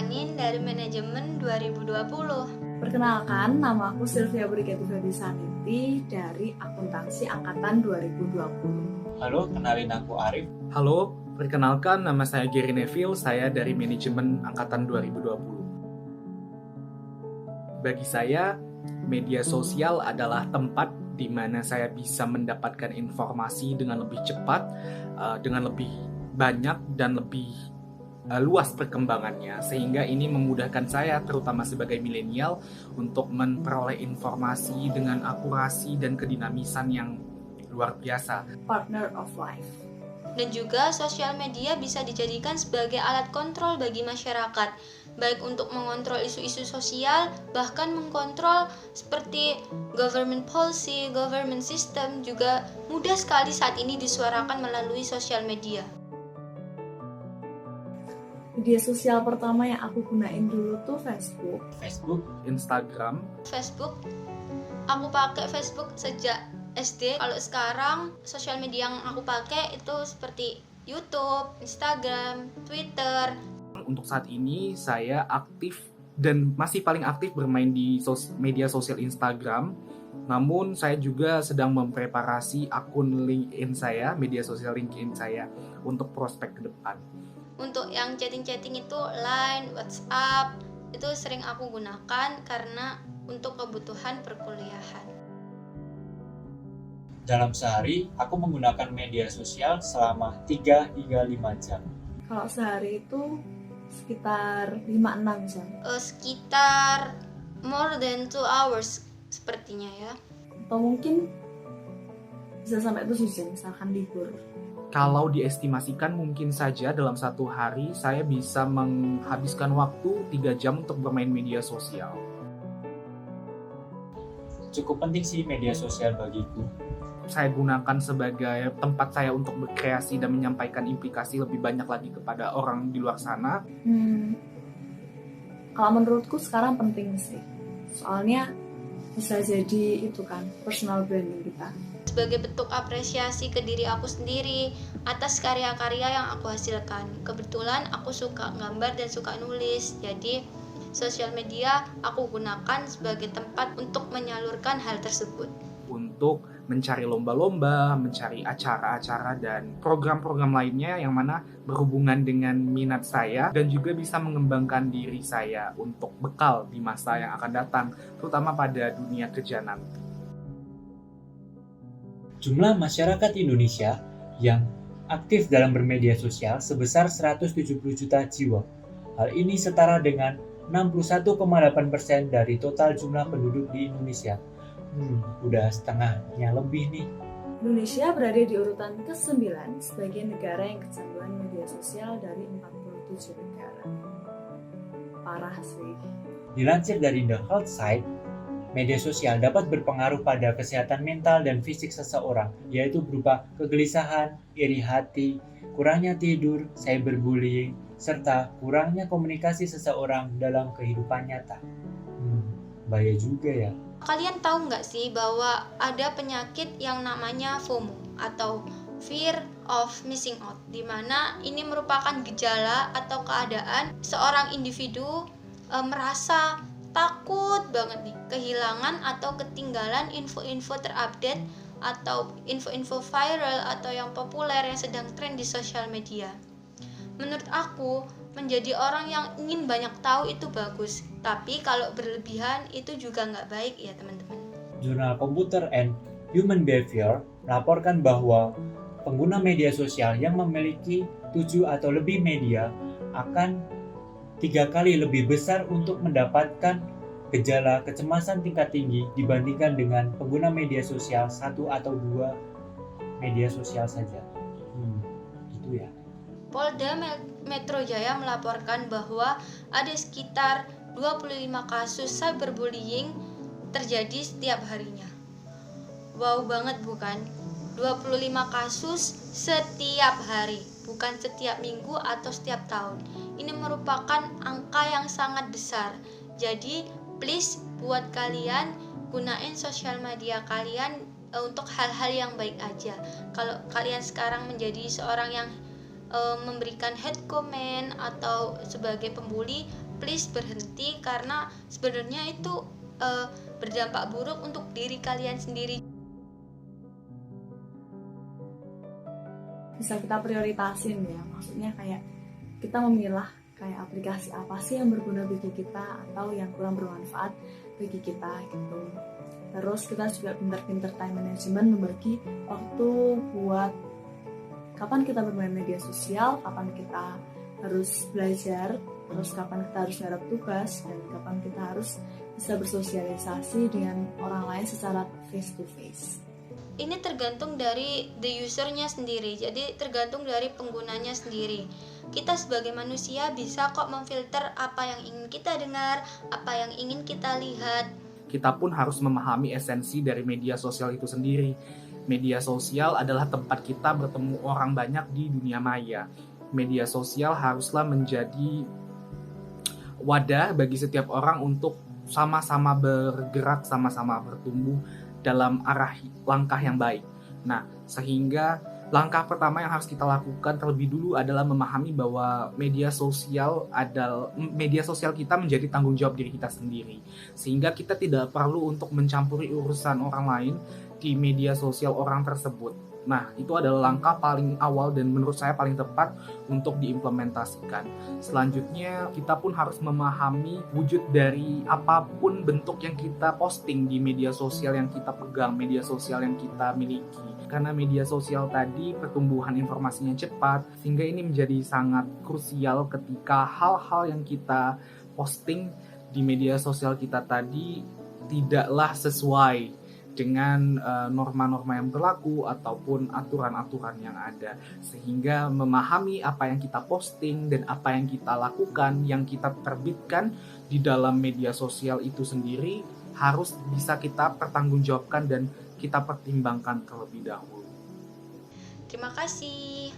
Anin dari Manajemen 2020. Perkenalkan, nama aku Sylvia Saniti dari Akuntansi Angkatan 2020. Halo, kenalin aku Arif. Halo, perkenalkan nama saya Gary Neville, saya dari Manajemen Angkatan 2020. Bagi saya, media sosial adalah tempat di mana saya bisa mendapatkan informasi dengan lebih cepat, dengan lebih banyak dan lebih luas perkembangannya, sehingga ini memudahkan saya, terutama sebagai milenial, untuk memperoleh informasi dengan akurasi dan kedinamisan yang luar biasa. Partner of life. Dan juga sosial media bisa dijadikan sebagai alat kontrol bagi masyarakat, baik untuk mengontrol isu-isu sosial, bahkan mengkontrol seperti government policy, government system juga mudah sekali saat ini disuarakan melalui sosial media. Media sosial pertama yang aku gunain dulu tuh Facebook, Instagram. Aku pakai Facebook sejak SD. Kalau sekarang sosial media yang aku pakai itu seperti YouTube, Instagram, Twitter. Untuk saat ini saya aktif dan masih paling aktif bermain di media sosial Instagram. Namun saya juga sedang mempreparasi akun LinkedIn saya, media sosial LinkedIn saya untuk prospek ke depan. Untuk yang chatting-chatting itu Line, WhatsApp, itu sering aku gunakan karena untuk kebutuhan perkuliahan. Dalam sehari, aku menggunakan media sosial selama 3 hingga 5 jam. Kalau sehari itu sekitar 5-6 jam. Sekitar more than 2 hours sepertinya ya. Atau mungkin bisa sampai 7 jam misalkan libur. Kalau diestimasikan mungkin saja dalam satu hari saya bisa menghabiskan waktu 3 jam untuk bermain media sosial. Cukup penting sih media sosial bagiku. Saya gunakan sebagai tempat saya untuk berkreasi dan menyampaikan implikasi lebih banyak lagi kepada orang di luar sana. Kalau menurutku sekarang penting sih. Soalnya bisa jadi itu kan personal branding kita. Sebagai bentuk apresiasi ke diri aku sendiri atas karya-karya yang aku hasilkan. Kebetulan aku suka gambar dan suka nulis, jadi sosial media aku gunakan sebagai tempat untuk menyalurkan hal tersebut. Untuk mencari lomba-lomba, mencari acara-acara dan program-program lainnya yang mana berhubungan dengan minat saya dan juga bisa mengembangkan diri saya untuk bekal di masa yang akan datang, terutama pada dunia kerja nanti. Jumlah masyarakat Indonesia yang aktif dalam bermedia sosial sebesar 170 juta jiwa. Hal ini setara dengan 61,8% dari total jumlah penduduk di Indonesia. Udah setengahnya lebih nih. Indonesia berada di urutan ke-9 sebagai negara yang kecanduan media sosial dari 47 negara. Parah sih. Dilansir dari The Health Site, media sosial dapat berpengaruh pada kesehatan mental dan fisik seseorang, yaitu berupa kegelisahan, iri hati, kurangnya tidur, cyberbullying, serta kurangnya komunikasi seseorang dalam kehidupan nyata. Bahaya juga ya. Kalian tahu nggak sih bahwa ada penyakit yang namanya FOMO atau Fear of Missing Out, di mana ini merupakan gejala atau keadaan seorang individu merasa takut banget nih kehilangan atau ketinggalan info-info terupdate atau info-info viral atau yang populer yang sedang tren di sosial media. Menurut aku, menjadi orang yang ingin banyak tahu itu bagus, tapi kalau berlebihan itu juga nggak baik ya teman-teman. Jurnal Computer and Human Behavior melaporkan bahwa pengguna media sosial yang memiliki 7 atau lebih media akan 3 kali lebih besar untuk mendapatkan gejala kecemasan tingkat tinggi dibandingkan dengan pengguna media sosial 1 atau 2 media sosial saja. Gitu ya. Polda Metro Jaya melaporkan bahwa ada sekitar 25 kasus cyberbullying terjadi setiap harinya. Wow banget bukan? 25 kasus setiap hari, bukan setiap minggu atau setiap tahun. Ini merupakan angka yang sangat besar. Jadi, please buat kalian gunain sosial media kalian untuk hal-hal yang baik aja. Kalau kalian sekarang menjadi seorang yang memberikan hate comment atau sebagai pembuli, please berhenti, karena sebenarnya itu berdampak buruk untuk diri kalian sendiri. Bisa kita prioritasin ya, maksudnya kayak kita memilah kayak aplikasi apa sih yang berguna bagi kita atau yang kurang bermanfaat bagi kita gitu. Terus kita juga pintar-pintar time management, membagi waktu buat kapan kita bermain media sosial, kapan kita harus belajar, terus kapan kita harus garap tugas, dan kapan kita harus bisa bersosialisasi dengan orang lain secara face to face. Ini tergantung dari the usernya sendiri, jadi tergantung dari penggunanya sendiri. Kita sebagai manusia bisa kok memfilter apa yang ingin kita dengar, apa yang ingin kita lihat. Kita pun harus memahami esensi dari media sosial itu sendiri. Media sosial adalah tempat kita bertemu orang banyak di dunia maya. Media sosial haruslah menjadi wadah bagi setiap orang untuk sama-sama bergerak, sama-sama bertumbuh dalam arah langkah yang baik. Nah, sehingga langkah pertama yang harus kita lakukan terlebih dulu adalah memahami bahwa media sosial kita menjadi tanggung jawab diri kita sendiri. Sehingga kita tidak perlu untuk mencampuri urusan orang lain di media sosial orang tersebut. Nah, itu adalah langkah paling awal dan menurut saya paling tepat untuk diimplementasikan. Selanjutnya, kita pun harus memahami wujud dari apapun bentuk yang kita posting di media sosial yang kita pegang, media sosial yang kita miliki. Karena media sosial tadi pertumbuhan informasinya cepat, sehingga ini menjadi sangat krusial ketika hal-hal yang kita posting di media sosial kita tadi tidaklah sesuai dengan norma-norma yang berlaku ataupun aturan-aturan yang ada. Sehingga memahami apa yang kita posting dan apa yang kita lakukan, yang kita terbitkan di dalam media sosial itu sendiri harus bisa kita pertanggungjawabkan dan kita pertimbangkan terlebih dahulu. Terima kasih.